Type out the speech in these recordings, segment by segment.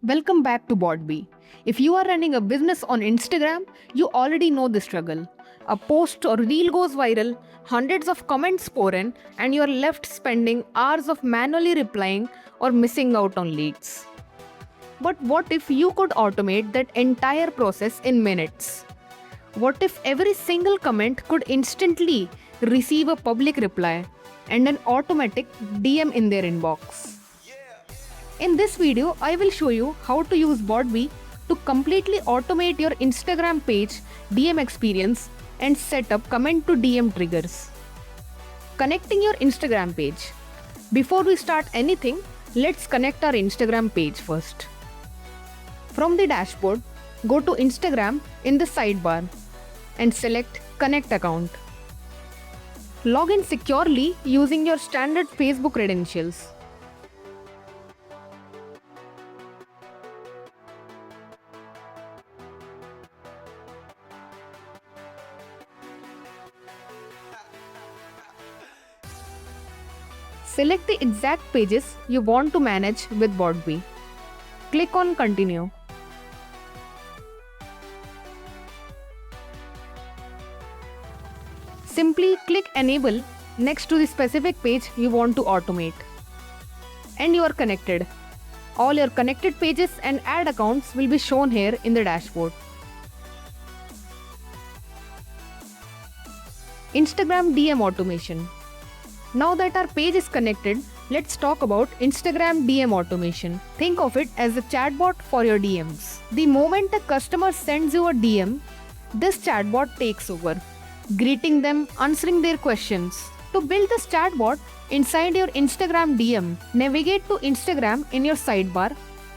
Welcome back to BotBee. If you are running a business on Instagram, you already know the struggle. A post or reel goes viral, hundreds of comments pour in, and you are left spending hours of manually replying or missing out on leads. But what if you could automate that entire process in minutes? What if every single comment could instantly receive a public reply and an automatic DM in their inbox? In this video, I will show you how to use BotBee to completely automate your Instagram page DM experience and set up comment to DM triggers. Connecting your Instagram page. Before we start anything, let's connect our Instagram page first. From the dashboard, go to Instagram in the sidebar and select Connect Account. Log in securely using your standard Facebook credentials. Select the exact pages you want to manage with BotBee. Click on Continue. Simply click Enable next to the specific page you want to automate. And you are connected. All your connected pages and ad accounts will be shown here in the dashboard. Instagram DM automation. Now that our page is connected, let's talk about Instagram DM automation. Think of it as a chatbot for your DMs. The moment a customer sends you a DM, this chatbot takes over, greeting them, answering their questions. To build this chatbot inside your Instagram DM, navigate to Instagram in your sidebar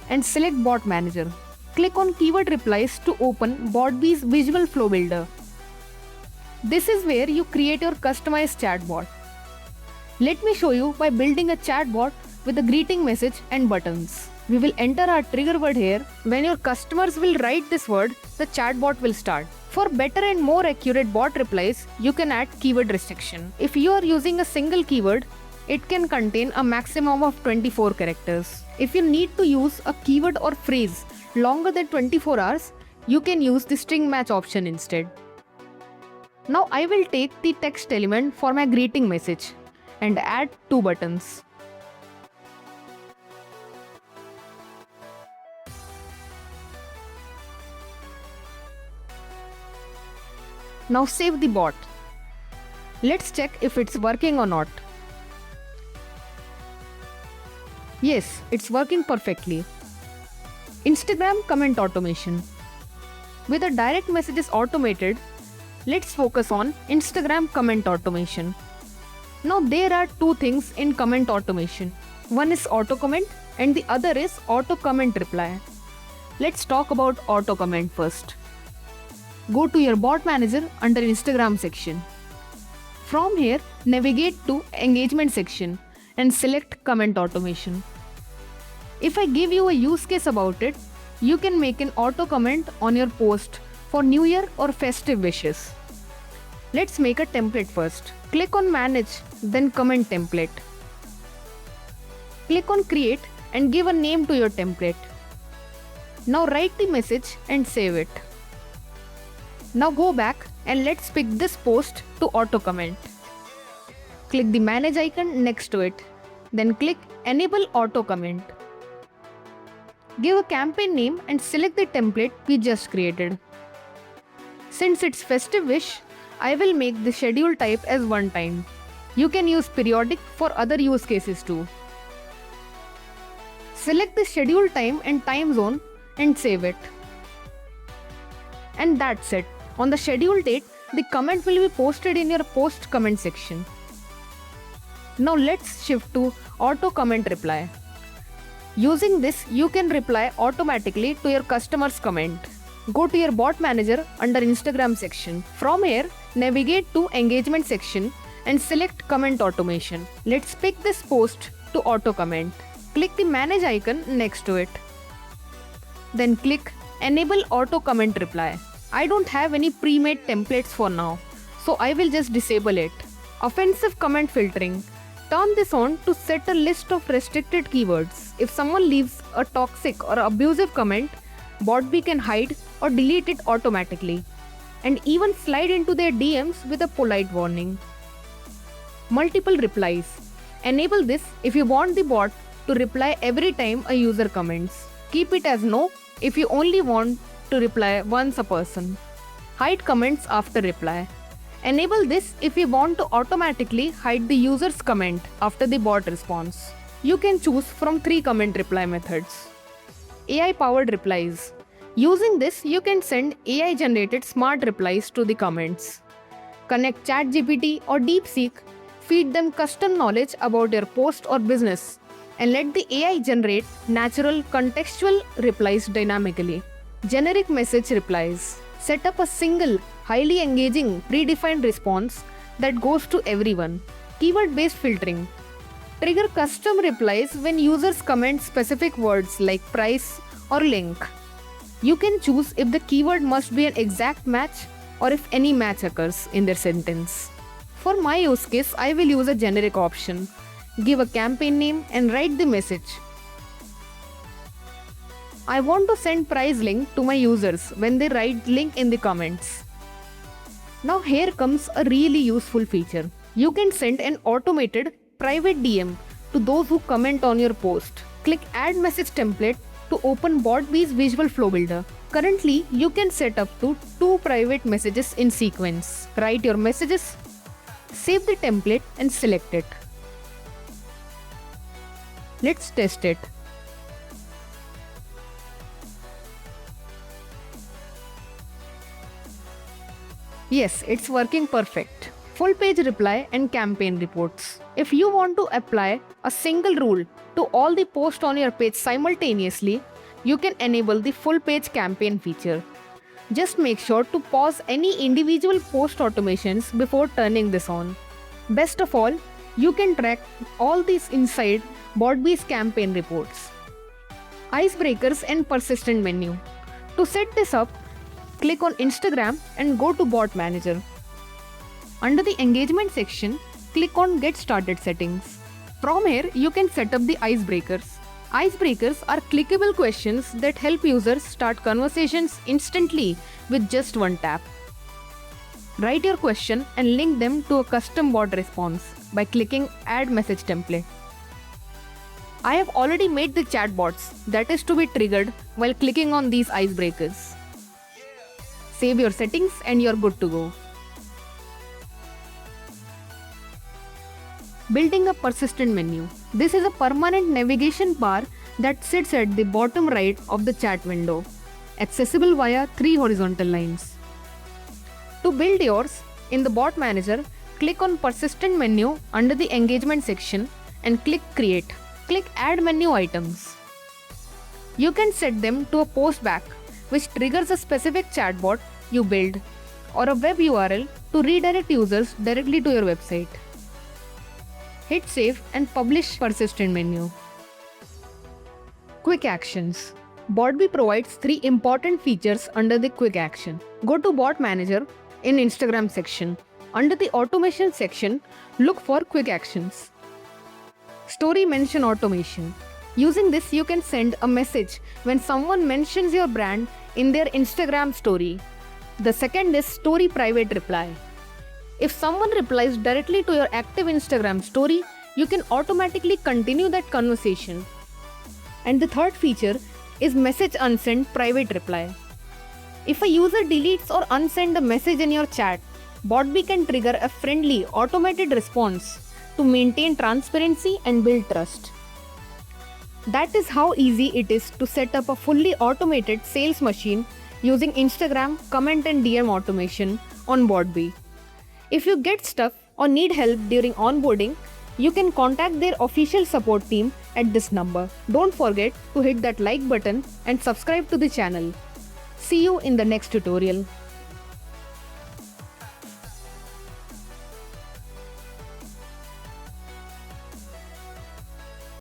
and select Bot Manager. Click on Keyword Replies to open BotBee's Visual Flow Builder. This is where you create your customized chatbot. Let me show you by building a chatbot with a greeting message and buttons. We will enter our trigger word here. When your customers will write this word, the chatbot will start. For better and more accurate bot replies, you can add keyword restriction. If you are using a single keyword, it can contain a maximum of 24 characters. If you need to use a keyword or phrase longer than 24 hours, you can use the string match option instead. Now I will take the text element for my greeting message and add 2 buttons. Now save the bot. Let's check if it's working or not. Yes, it's working perfectly. Instagram comment automation. With the direct messages automated, let's focus on Instagram comment automation. Now there are 2 things in comment automation. One is auto comment and the other is auto comment reply. Let's talk about auto comment first. Go to your bot manager under Instagram section. From here, navigate to engagement section and select comment automation. If I give you a use case about it, you can make an auto comment on your post for New Year or festive wishes. Let's make a template first. Click on Manage, then Comment Template. Click on Create and give a name to your template. Now write the message and save it. Now go back and let's pick this post to auto comment. Click the Manage icon next to it. Then click Enable Auto Comment. Give a campaign name and select the template we just created. Since it's festive wish, I will make the schedule type as one time. You can use periodic for other use cases too. Select the schedule time and time zone and save it. And that's it. On the schedule date, the comment will be posted in your post comment section. Now let's shift to auto comment reply. Using this, you can reply automatically to your customer's comment. Go to your bot manager under Instagram section. From here, navigate to engagement section and select comment automation. Let's pick this post to auto comment. Click the manage icon next to it. Then click enable auto comment reply. I don't have any pre-made templates for now, so I will just disable it. Offensive comment filtering. Turn this on to set a list of restricted keywords. If someone leaves a toxic or abusive comment, BotBee can hide or delete it automatically and even slide into their DMs with a polite warning. Multiple replies. Enable this if you want the bot to reply every time a user comments. Keep it as no if you only want to reply once a person. Hide comments after reply. Enable this if you want to automatically hide the user's comment after the bot response. You can choose from 3 comment reply methods. AI powered replies. Using this, you can send AI generated smart replies to the comments. Connect ChatGPT or DeepSeek, feed them custom knowledge about your post or business, and let the AI generate natural contextual replies dynamically. Generic message replies. Set up a single, highly engaging, predefined response that goes to everyone. Keyword-based filtering. Trigger custom replies when users comment specific words like price or link. You can choose if the keyword must be an exact match or if any match occurs in their sentence. For my use case, I will use a generic option. Give a campaign name and write the message. I want to send price link to my users when they write link in the comments. Now here comes a really useful feature. You can send an automated private DM to those who comment on your post. Click Add Message Template to open BotBee's Visual Flow Builder. Currently, you can set up to 2 private messages in sequence. Write your messages, save the template and select it. Let's test it. Yes, it's working perfect. Full page reply and campaign reports. If you want to apply a single rule to all the posts on your page simultaneously, you can enable the full page campaign feature. Just make sure to pause any individual post automations before turning this on. Best of all, you can track all these inside BotBee's campaign reports. Icebreakers and persistent menu. To set this up, click on Instagram and go to Bot Manager. Under the engagement section, click on Get Started Settings. From here, you can set up the icebreakers. Icebreakers are clickable questions that help users start conversations instantly with just one tap. Write your question and link them to a custom bot response by clicking Add Message Template. I have already made the chatbots that is to be triggered while clicking on these icebreakers. Save your settings and you're good to go. Building a persistent menu. This is a permanent navigation bar that sits at the bottom right of the chat window, accessible via 3 horizontal lines. To build yours, in the Bot Manager, click on Persistent Menu under the Engagement section and click Create. Click Add Menu Items. You can set them to a postback, which triggers a specific chatbot you build, or a web URL to redirect users directly to your website. Hit Save and publish Persistent Menu. Quick Actions. BotBee provides 3 important features under the Quick Action. Go to Bot Manager in Instagram section. Under the Automation section, look for Quick Actions. Story Mention Automation. Using this, you can send a message when someone mentions your brand in their Instagram story. The second is Story Private Reply. If someone replies directly to your active Instagram story, you can automatically continue that conversation. And the third feature is Message Unsend Private Reply. If a user deletes or unsends a message in your chat, BotBee can trigger a friendly, automated response to maintain transparency and build trust. That is how easy it is to set up a fully automated sales machine using Instagram comment and DM automation on BotBee. If you get stuck or need help during onboarding, you can contact their official support team at this number. Don't forget to hit that like button and subscribe to the channel. See you in the next tutorial.